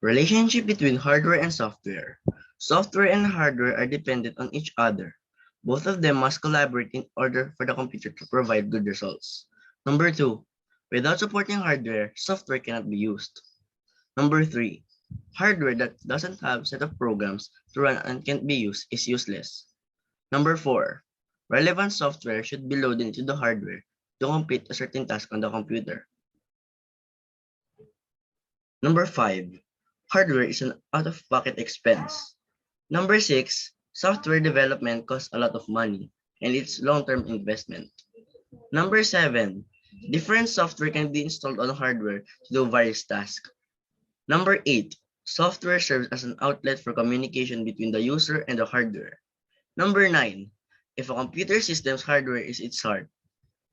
Relationship between hardware and software. Software and hardware are dependent on each other. Both of them must collaborate in order for the computer to provide good results. Number two, without supporting hardware, software cannot be used. Number three, hardware that doesn't have set of programs to run and can't be used is useless. Number four, relevant software should be loaded into the hardware to complete a certain task on the computer. Number five, hardware is an out-of-pocket expense. Number six, software development costs a lot of money and it's long-term investment. Number seven, different software can be installed on hardware to do various tasks. Number eight, software serves as an outlet for communication between the user and the hardware. Number nine, if a computer system's hardware is its heart,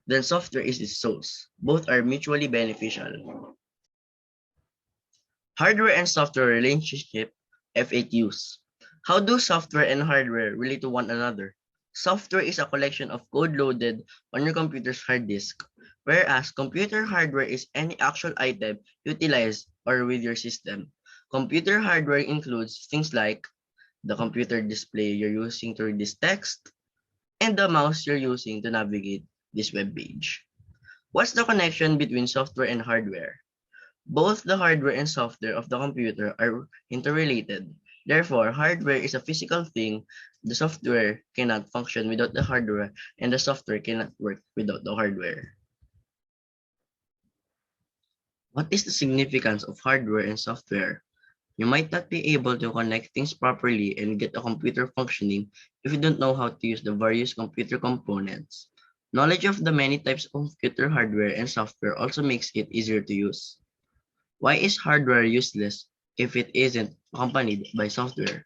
then software is its soul. Both are mutually beneficial. Hardware and software relationship FAQs. How do software and hardware relate to one another? Software is a collection of code loaded on your computer's hard disk, whereas computer hardware is any actual item utilized or with your system. Computer hardware includes things like the computer display you're using to read this text and the mouse you're using to navigate this web page. What's the connection between software and hardware? Both the hardware and software of the computer are interrelated. Therefore, hardware is a physical thing. The software cannot function without the hardware, and the software cannot work without the hardware. What is the significance of hardware and software? You might not be able to connect things properly and get a computer functioning if you don't know how to use the various computer components. Knowledge of the many types of computer hardware and software also makes it easier to use. Why is hardware useless if it isn't accompanied by software?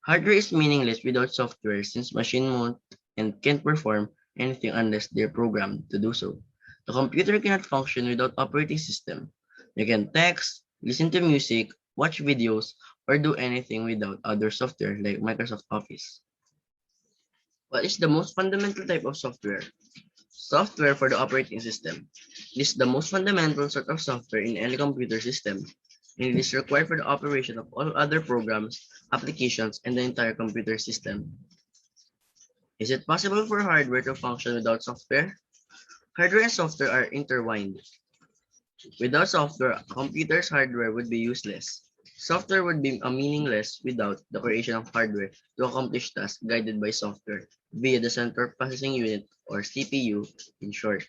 Hardware is meaningless without software since machine won't and can't perform anything unless they're programmed to do so. The computer cannot function without operating system. You can text, listen to music, watch videos, or do anything without other software like Microsoft Office. What is the most fundamental type of software? Software for the operating system. This is the most fundamental sort of software in any computer system, and it is required for the operation of all other programs, applications, and the entire computer system. Is it possible for hardware to function without software? Hardware and software are intertwined. Without software, a computer's hardware would be useless. Software would be meaningless without the creation of hardware to accomplish tasks guided by software via the Central Processing Unit or CPU in short.